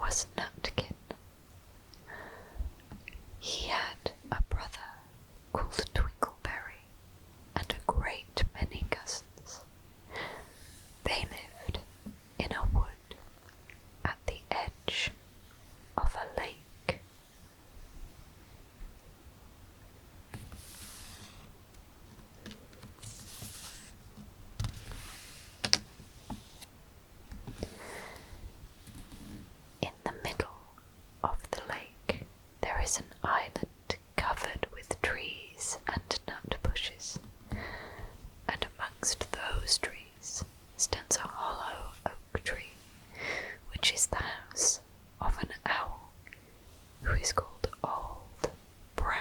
was Nutkin. He had a brother called Twinkleberry and a great many cousins. They lived in a wood at the edge of a lake. In the middle of the lake there is an island covered with trees and nut bushes, and amongst those trees stands a hollow oak tree, which is the house of an owl who is called Old Brown.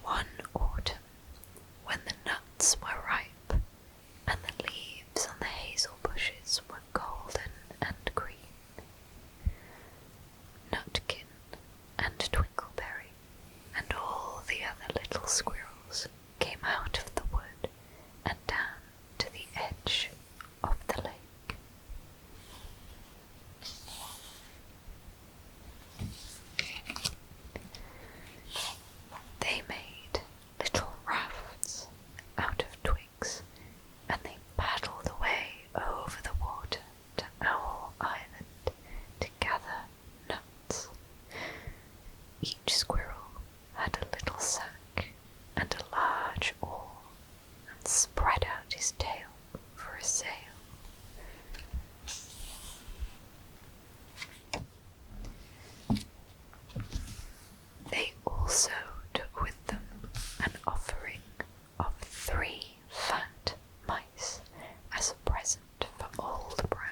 One autumn, when the nuts were ripe and the leaves on the hazel bushes were golden and green, Nutkin and Twinkleberry and all the other little squirrels came out of the wood and down to the edge of the lake. They made little rafts out of twigs, and they paddled away over the water to Owl Island to gather nuts. Each squirrel had a little sack and a large oar, and spread out his tail for a sail. They also took with them an offering of 3 fat mice as a present for Old Brown,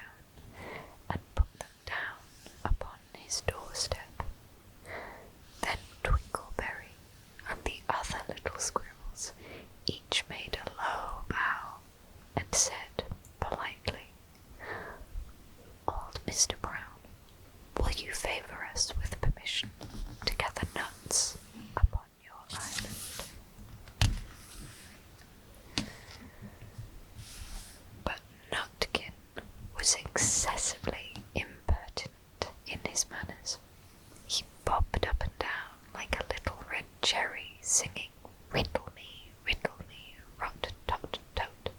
and put them down upon his doorstep. Then Twinkleberry and the other little squirrels each made a low bow and said politely, "Old Mr. Brown, will you favour us with permission to gather nuts upon your island?" But Nutkin was excessively impertinent in his manners. He bobbed up and down like a little red cherry, singing, riddle me, rot, tot, tote,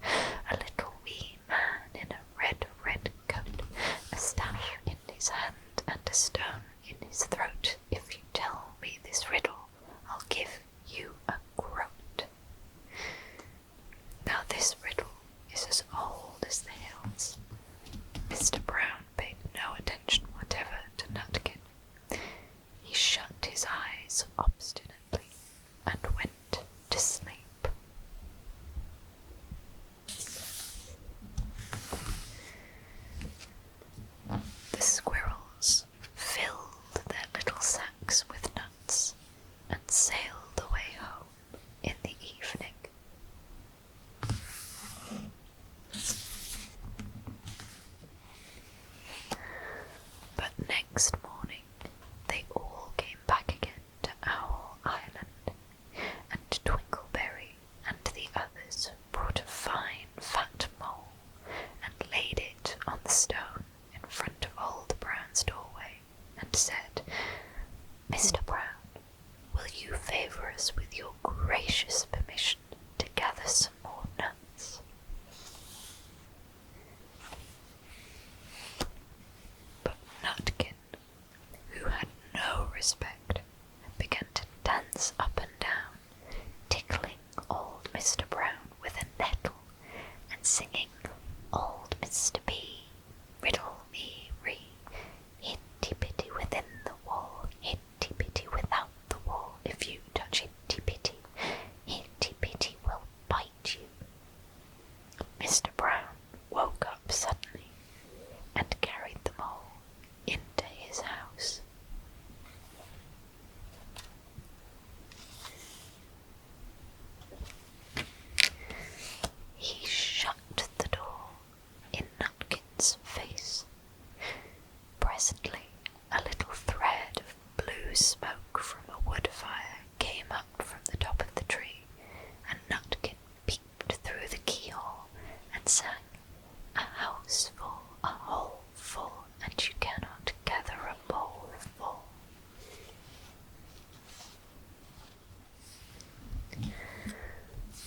a little wee man in a red, red coat, a staff in his hand and a stone in his throat. If you tell me this riddle, I'll give you a groat. Now this riddle is as old as the hills. Mr. Brown paid no attention whatever to Nutkin. He shut his eyes obstinately and went to sleep. The squirrels filled their little sacks with nuts and sailed away home in the evening. But next morning they all came back again to Owl Island, and Twinkleberry and the others brought a fine fat mole and laid it on the stone in front of Old Brown's doorway, and said, "Mr. Brown, will you favour us with your gracious permission to gather some more nuts?" But Nutkin, who had no respect, began to dance up and down, tickling old Mr. Brown with a nettle, and singing, "Old Mr. B, riddle me ree, hitty-pitty within the wall, hitty-pitty without the wall, if you touch hitty-pitty, hitty-pitty will bite you." Mr. Brown woke up suddenly and carried them all into his house. He shut the door in Nutkin's face. Presently a little thread of blue smoke from a wood fire came up from the top of the tree, and sang, "A house full, a hole full, and you cannot gather a bowl full."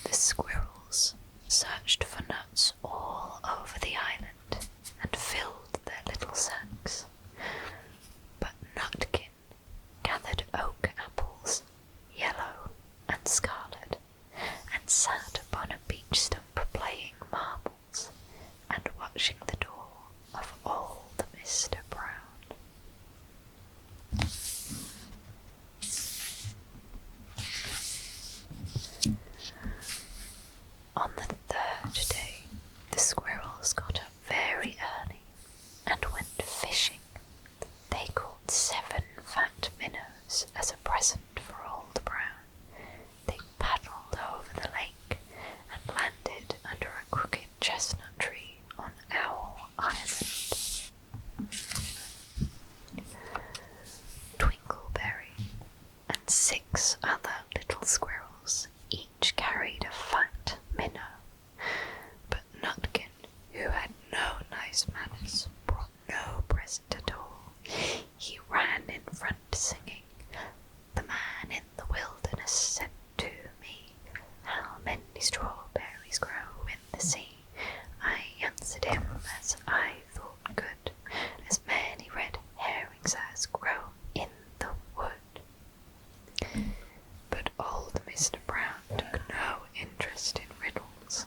The squirrels searched for nuts all over the island and filled their little sacks, but Nutkin gathered oak apples, yellow and scarlet, and sat upon a beech stump playing marbles and watching the door of old Mr. Brown. On the third day, the squirrels got up very early and went fishing. They caught 7 fat minnows as a present for Old Brown. They paddled over the lake and landed under a crooked chestnut tree on Owl Island. Twinkleberry and 6 other little squirrels each carried a fat minnow, but Nutkin, who had no nice manners, brought no present at all. He ran in front singing, "The man in the wilderness said to me, 'How many strawberries grow in the sea?' I answered him as I thought good, 'As many red herrings as grow in the wood.'" But old Mr. Brown took no interest in riddles,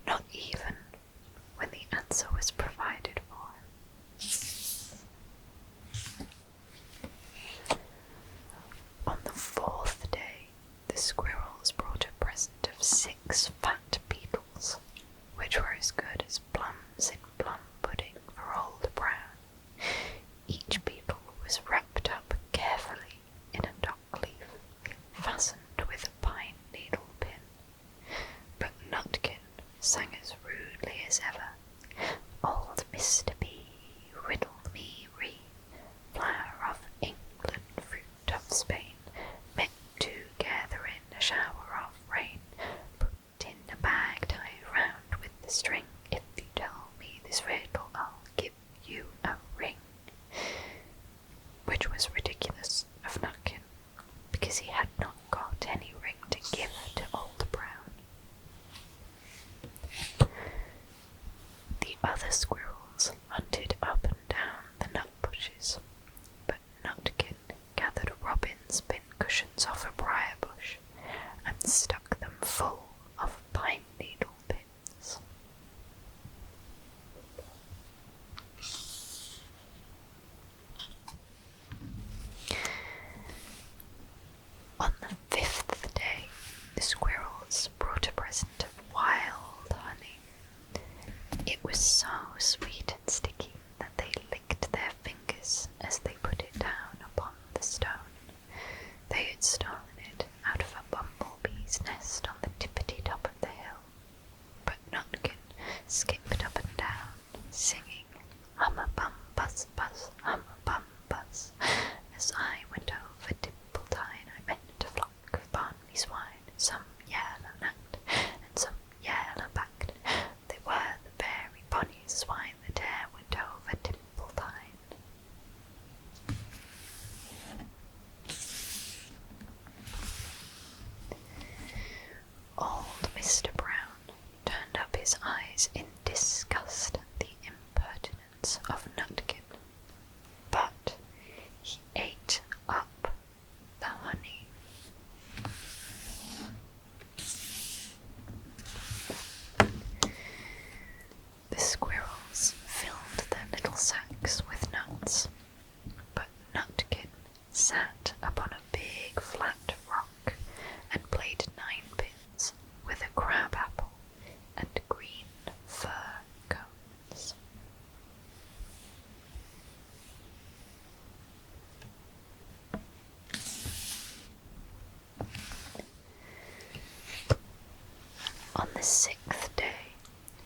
not even when the answer was provided for him. On the 4th day, the squirrels brought a present of 6 fat beetles, which were as good as plums in plum pudding for Old Brown. Each beetle was wrapped up carefully in a dock leaf, fastened with a pine needle pin. But Nutkin sang as rudely as ever, "Old Mr. B, riddle me ree, flower of England, fruit of Spain, met together in a shower of rain, put in a bag tied round with the string. If you tell me this riddle, I'll give you a ring." Which was ridiculous of Nutkin, because he had not got any ring to give to Old Brown. The other squirrels hunted up and down the nut bushes, but Nutkin gathered robin's pincushions off a briar bush and stuck them full of pine needle pins. On the 5th day, the squirrels brought a present of wild honey. It was so sweet and sticky that they licked their fingers as they put it down upon the stone. They had stolen it out of a bumblebee's nest on the tippity-top of the hill. But Nutkin skipped up and down, singing, "Hum-a-bum-buzz-buzz, hum-a-bum-buzz. As I went over Tippletine, I met a flock of barley swine, some yellow-nacked and some yellow-backed. They were the very bonniest swine that e'er went over Tippletine." Old Mr. Brown turned up his eyes in disgust at the impertinence of Nutkin, but he ate up the honey. The squirrels filled their little sacks with nuts, but Nutkin sat upon a big flat rock and played ninepins with a crab apple and green fir cones. On the 6th day,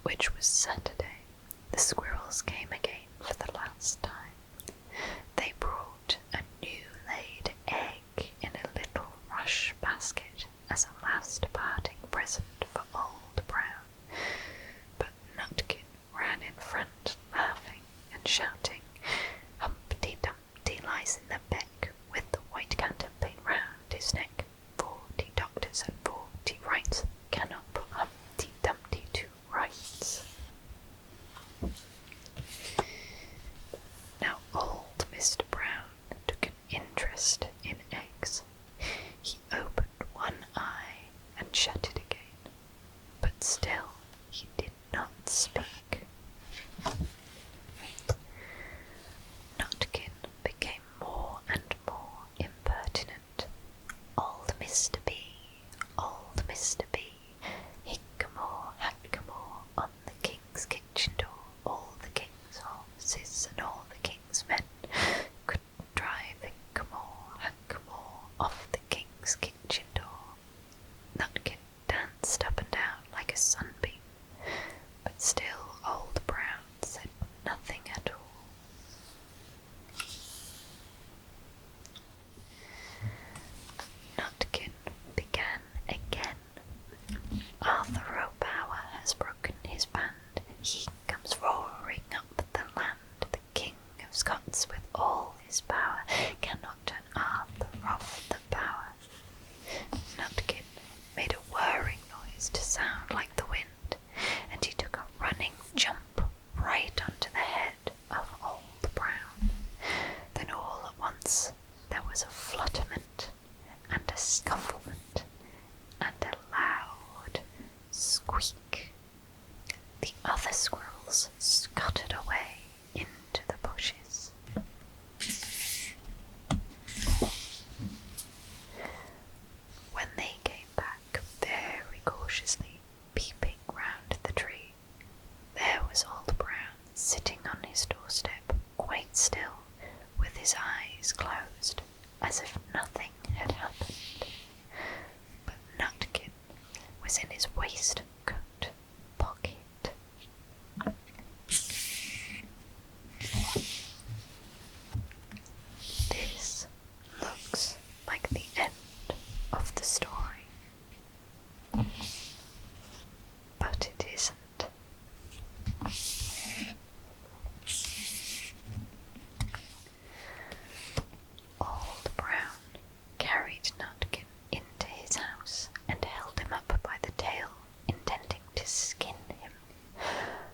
which was Saturday, the squirrels came again for the last time. They brought a new-laid egg in a little rush basket as a last parting present for Old Brown, but still he did not speak. Nutkin became more and more impertinent. Old Mr. B, old Mr. B, hickamore, hackamore, on the king's kitchen door, all the king's horses and all the king's men couldn't drive hickamore, hackamore, off the king's kitchen door. Nutkin danced up and down like a sunbeam, but still Old Brown said nothing at all. Nutkin began again. Arthur O'Bower has broken his band. He comes roaring up the land. The King of Scots with all his power cannot turn Arthur off the bower. Nutkin made a whirring noise to sound like the wind, and he took a running jump right onto the head of Old Brown. Then all at once there was a flutterment and a scufflement and a loud squeak. The other squirrels scuttered away into the bushes. When they came back very cautiously, peeping round the tree, there was Old Brown sitting on his doorstep, quite still, with his eyes closed, as if nothing had happened. But Nutkin was in his waistcoat pocket. This looks like the end of the story, but it isn't. Old Brown carried Nutkin into his house and held him up by the tail, intending to skin him.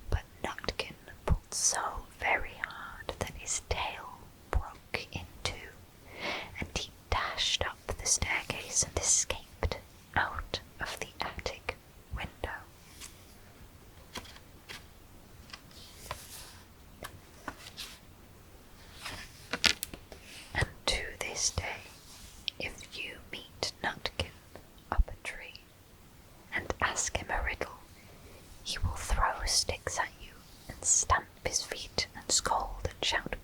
But Nutkin pulled so very hard that his tail broke in two, and he dashed up the staircase and escaped out of the attic window. And to this day, if you meet Nutkin up a tree and ask him a riddle, he will throw sticks at you and stamp his feet and scold and shout